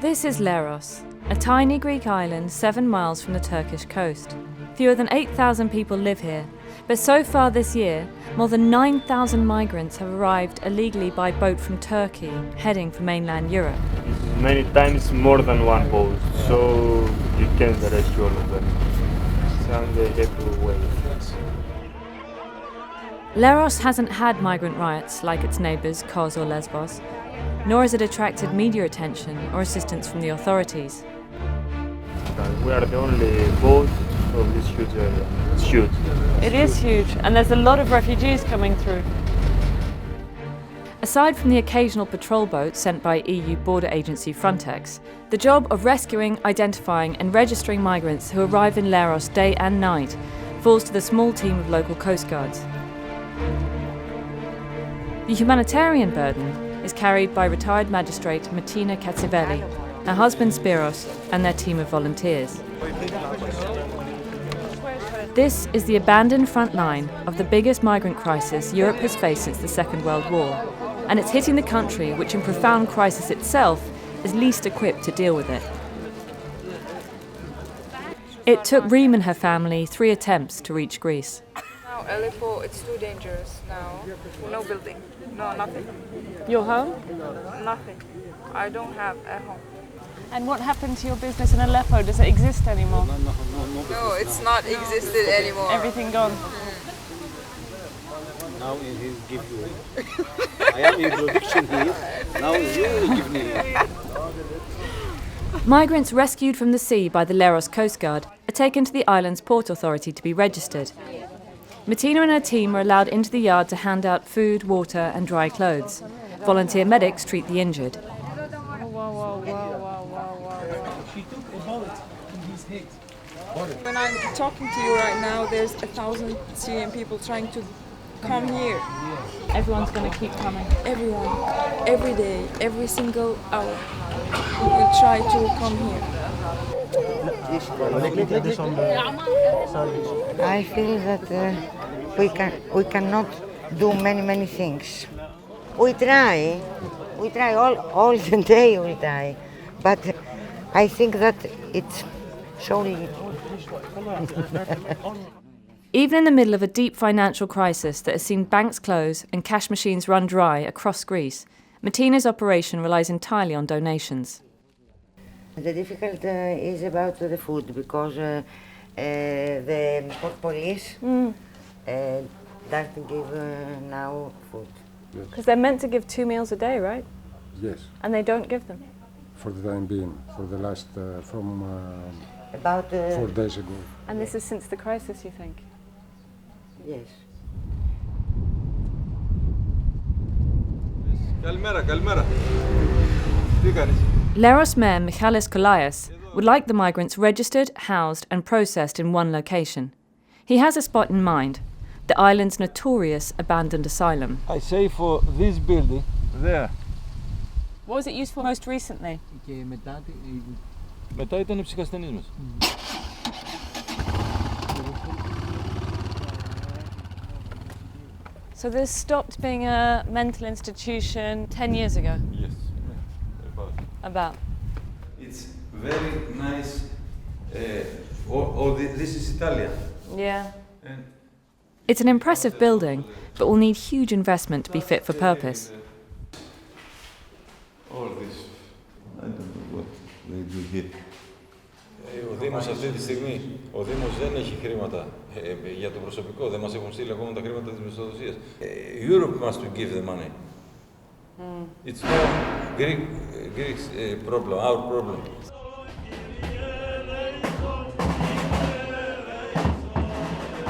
This is Leros, a tiny Greek island 7 miles from the Turkish coast. Fewer than 8,000 people live here, but so far this year, more than 9,000 migrants have arrived illegally by boat from Turkey, heading for mainland Europe. Many times more than one boat, so you can't rescue all of them. So they have to wait. Leros hasn't had migrant riots like its neighbours Kos or Lesbos, nor has it attracted media attention or assistance from the authorities. We are the only boat of this huge area. It's huge. It is huge, and there's a lot of refugees coming through. Aside from the occasional patrol boat sent by EU border agency Frontex, the job of rescuing, identifying and registering migrants who arrive in Leros day and night falls to the small team of local coastguards. The humanitarian burden is carried by retired magistrate Martina Katsivelli, her husband Spiros and their team of volunteers. This is the abandoned front line of the biggest migrant crisis Europe has faced since the Second World War, and it's hitting the country which in profound crisis itself is least equipped to deal with it. It took Reem and her family 3 attempts to reach Greece. Now Aleppo, it's too dangerous now. No building, no nothing. Your home? Nothing. I don't have a home. And what happened to your business in Aleppo? Does it exist anymore? No, it's not existed anymore. Everything gone? Now he will give you. I am in production here. Now you will give me. Migrants rescued from the sea by the Leros Coast Guard are taken to the island's port authority to be registered. Martina and her team are allowed into the yard to hand out food, water and dry clothes. Volunteer medics treat the injured. When I'm talking to you right now, there's 1,000 Syrian people trying to come here. Everyone's going to keep coming. Everyone, every day, every single hour, will try to come here. I feel that we cannot do many things. We try all the day we try, but I think that it's surely. Even in the middle of a deep financial crisis that has seen banks close and cash machines run dry across Greece, Martina's operation relies entirely on donations. The difficult is about the food because the port police doesn't give now food. Because they're meant to give 2 meals a day, right? Yes. And they don't give them. For the time being, for the last, from About 4 days ago. And this is since the crisis, you think? yes. Καλημέρα. Τι κάνεις? Leros Mayor Michalis Kolias would like the migrants registered, housed and processed in one location. He has a spot in mind, the island's notorious abandoned asylum. I say for this building, there. What was it used for most recently? Μετά ήταν οι ψυχασθενείς μας. So this stopped being a mental institution 10 years ago? Yes. About? It's very nice. This is Italian. Yeah. It's an impressive building, but will need huge investment to be fit for purpose. All this. I don't know what they do here. Ο Δήμος αυτή τη στιγμή, ο Δήμος δεν έχει χρήματα για το προσωπικό, δεν μας έχουν στείλει ακόμα τα χρήματα της μισθοδοσίας. Europe must give the money. It's not Greek's problem, our problem.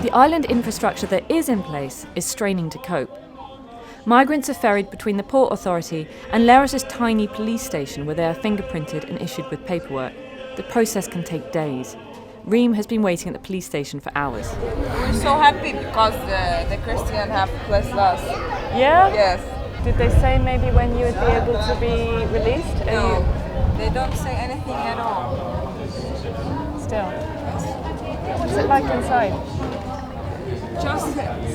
The island infrastructure that is in place is straining to cope. Migrants are ferried between the port authority and Leros' tiny police station where they are fingerprinted and issued with paperwork. The process can take days. Reem has been waiting at the police station for hours. We're so happy because the Christians have blessed us. Yeah? Yes. Did they say maybe when you would be able to be released? No, they don't say anything at all. Still. What's it like inside? Just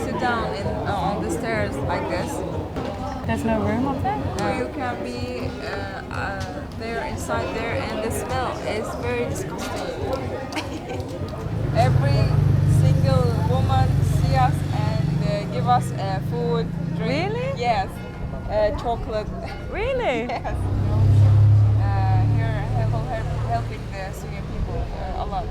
sit down on the stairs like this. There's no room up there? No, you can be there inside there, and the smell is very disgusting. Every single woman see us and give us food, drink. Really? Yes, chocolate. Really? Yes. Here, helping the Syrian people a lot.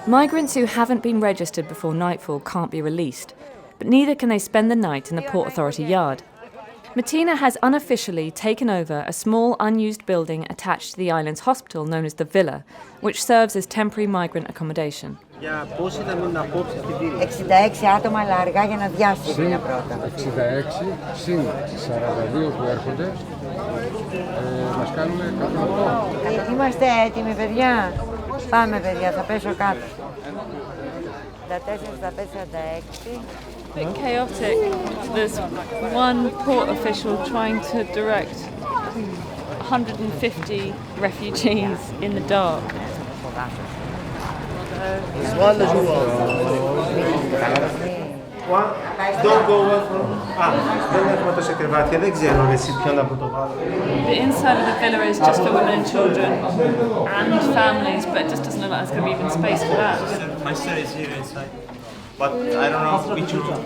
Migrants who haven't been registered before nightfall can't be released, but neither can they spend the night in the Port Authority yard. Martina has unofficially taken over a small unused building attached to the island's hospital known as the Villa, which serves as temporary migrant accommodation. 66 άτομα, αλλά αργά για να διάσουν είναι πρώτα. 66 συν 42 που έρχονται, μας κάνουν 108. Είμαστε έτοιμοι, παιδιά. Πάμε, παιδιά, θα πέσω κάτω. 64-46. A bit chaotic. There's one port official trying to direct 150 refugees in the dark. Don't go δεν έχουμε τόσα κρεβάτια, δεν ξέρω εσύ ποιον από το βάλω. The inside of the villa is just for women and children and families, but it just doesn't look like there's going to be even space for that. My sister is here inside, but I don't know which room.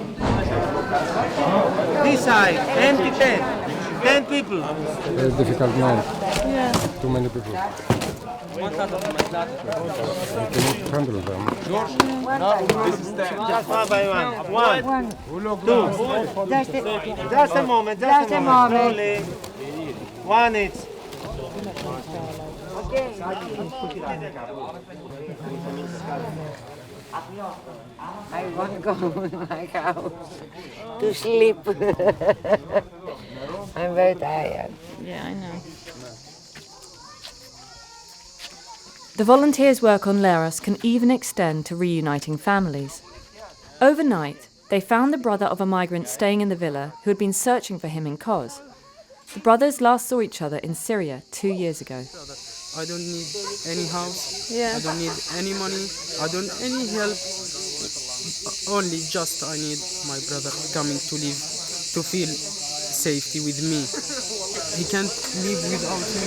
This side, empty tent, 10 people. Very difficult night. Yeah. Too many people. You cannot handle them. Just one by one. One, two. Just a moment. Slowly. One each. I want to go in my house to sleep. I'm very tired. Yeah, I know. The volunteers' work on Leros can even extend to reuniting families. Overnight, they found the brother of a migrant staying in the villa who had been searching for him in Kos. The brothers last saw each other in Syria 2 years ago. I don't need any house, Yeah. I don't need any money, I don't any help, only just I need my brother coming to live, to feel safety with me. He can't live without me.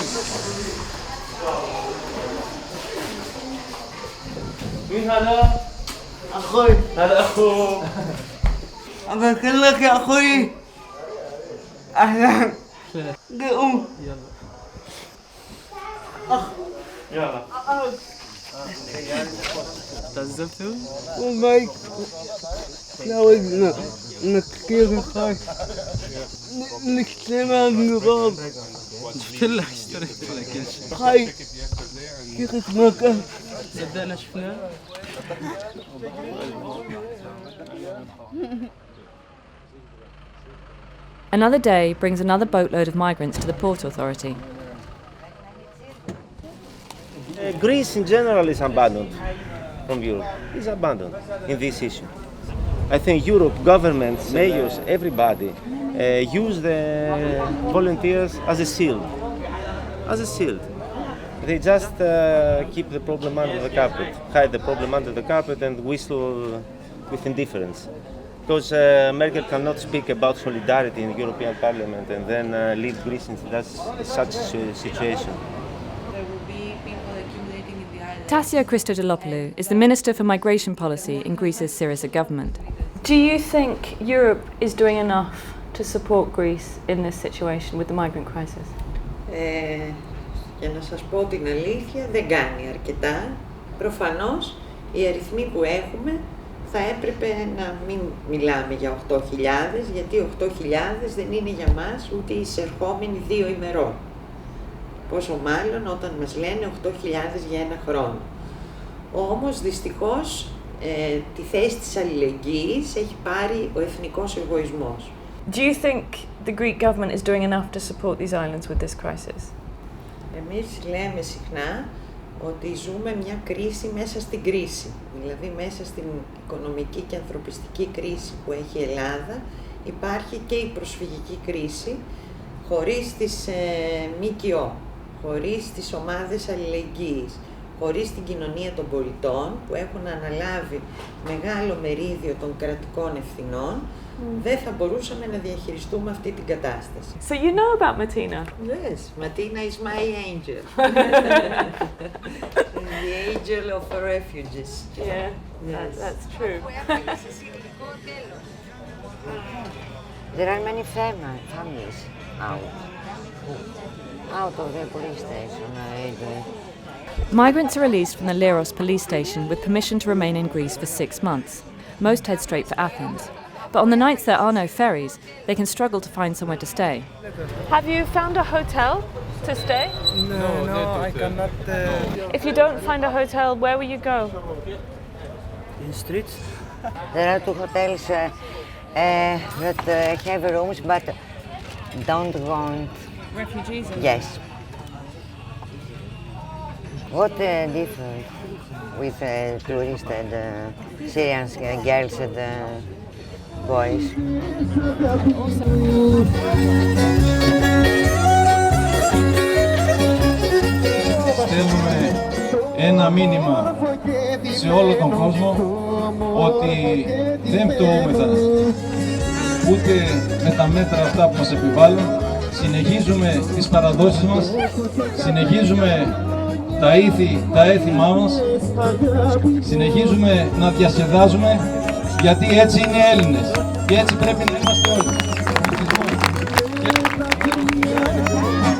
مين هذا؟ أخوي. هذا أخوه. أبارك لك يا أخوي. أهلا. قوم. يلا. تعذبتوا؟ وماي. لا ودنا إنك كيف خايف. إنك تمام نظام. كله اشتريت لك كل شيء. خايف. كيف تمكن؟ صدقنا شفناه. Another day brings another boatload of migrants to the Port Authority. Greece in general is abandoned from Europe. It's abandoned in this issue. I think Europe, governments, mayors, everybody use the volunteers as a shield. As a shield. They just keep the problem under the carpet, hide the problem under the carpet and whistle with indifference. Because Merkel cannot speak about solidarity in the European Parliament and then lead Greece into such a situation. There will be people accumulating in the island. Tassia Christodoulopoulou is the Minister for Migration Policy in Greece's Syriza government. Do you think Europe is doing enough to support Greece in this situation with the migrant crisis? Για να σας πω την αλήθεια, δεν κάνει αρκετά. Προφανώς, οι αριθμοί που έχουμε θα έπρεπε να μην μιλάμε για 8.000, γιατί 8.000 δεν είναι για μας ούτε οι εισερχόμενοι 2 ημερών. Πόσο μάλλον όταν μας λένε 8.000 για ένα χρόνο. Όμως, δυστυχώς, τη θέση της αλληλεγγύης έχει πάρει ο εθνικός εγωισμός. Do you think the Greek government is doing enough to support these islands with this crisis? Εμείς λέμε συχνά ότι ζούμε μια κρίση μέσα στην κρίση. Δηλαδή μέσα στην οικονομική και ανθρωπιστική κρίση που έχει η Ελλάδα υπάρχει και η προσφυγική κρίση χωρίς τις ΜΚΟ, χωρίς τις ομάδες αλληλεγγύης, χωρίς την κοινωνία των πολιτών που έχουν αναλάβει μεγάλο μερίδιο των κρατικών ευθυνών δεν θα μπορούσαμε να διαχειριστούμε αυτή την κατάσταση. So you know about Martina? Yes, Martina is my angel. The angel of the refugees. Yeah, Yes. that's true. There are many families out of the police station. Migrants are released from the Leros police station with permission to remain in Greece for 6 months. Most head straight for Athens. But on the nights there are no ferries, they can struggle to find somewhere to stay. Have you found a hotel to stay? No, I cannot. If you don't find a hotel, where will you go? In streets? There are 2 hotels that have rooms but don't want Refugees? Yes. What difference with tourists and Syrian girls and boys? Στέλνουμε ένα μήνυμα σε όλο τον κόσμο ότι δεν πτωούμεθα ούτε με τα μέτρα αυτά που μας επιβάλλουν. Συνεχίζουμε τις παραδόσεις μας, συνεχίζουμε τα έθιμά μας, συνεχίζουμε να διασκεδάζουμε, γιατί έτσι είναι Έλληνες και έτσι πρέπει να είμαστε όλοι.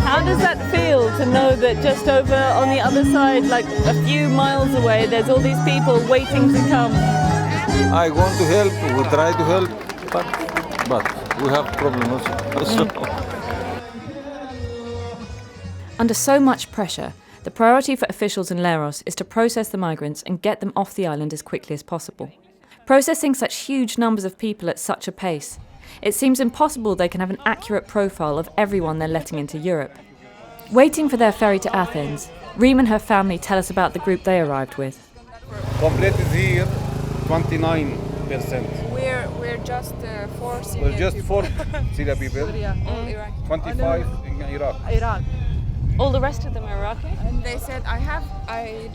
How does that feel to know that just over on the other side, like a few miles away, there's all these people waiting to come? I want to help, we try to help, but we have problems also. Under so much pressure, the priority for officials in Leros is to process the migrants and get them off the island as quickly as possible. Processing such huge numbers of people at such a pace, it seems impossible they can have an accurate profile of everyone they're letting into Europe. Waiting for their ferry to Athens, Reem and her family tell us about the group they arrived with. Completed here, 29%. We're just 4 Syrian We're just people. 4 Syria people. Syria, all Iraq. 25 in Iraq. Iraq. All the rest of them are Iraqi? And they said I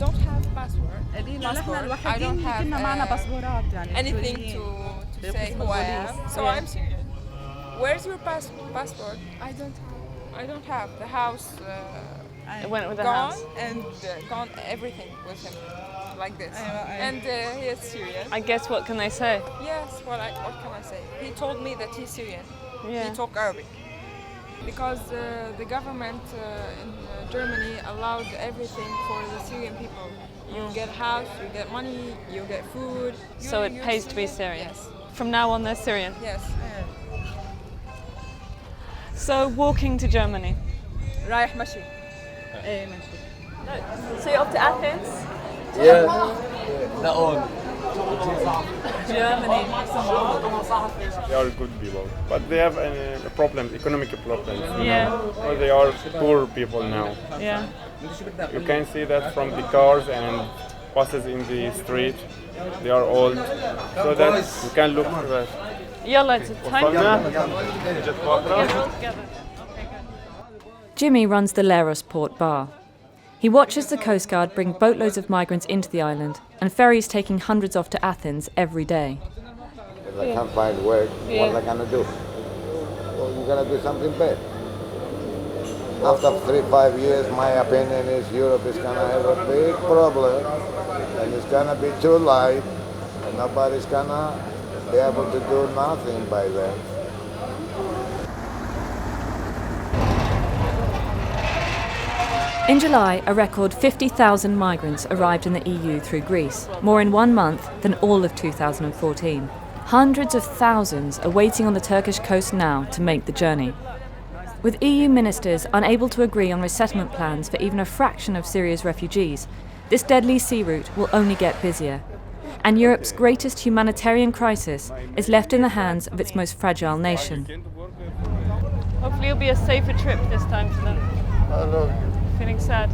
don't have passport. I don't have anything to say who I am. So I'm Syrian. Where's your passport? I don't have. The house It went with the gone house. and gone everything with him, like this. And he is Syrian. I guess what can they say? Yes. What can I say? He told me that he's Syrian. Yeah. He talk Arabic. Because the government in Germany allowed everything for the Syrian people. You get house, you get money, you get food. So it pays to be Syrian? Yes. From now on they're Syrian? Yes. So walking to Germany? رايح مشي. So you're off to Athens? Yeah. Germany. They are good people, but they have problems, economic problems. Yeah. Because they are poor people now. Yeah. You can see that from the cars and buses in the street. They are old, so that you can look for that. يلا time. Jimmy runs the Leros port bar. He watches the Coast Guard bring boatloads of migrants into the island and ferries taking hundreds off to Athens every day. If they can't find work, what are they going to do? Well, you got to do something better. After 3-5 years, my opinion is Europe is going to have a big problem and it's going to be too late and nobody's going to be able to do nothing by then. In July, a record 50,000 migrants arrived in the EU through Greece, more in 1 month than all of 2014. Hundreds of thousands are waiting on the Turkish coast now to make the journey. With EU ministers unable to agree on resettlement plans for even a fraction of Syria's refugees, this deadly sea route will only get busier. And Europe's greatest humanitarian crisis is left in the hands of its most fragile nation. Hopefully it'll be a safer trip this time for them. Feeling sad?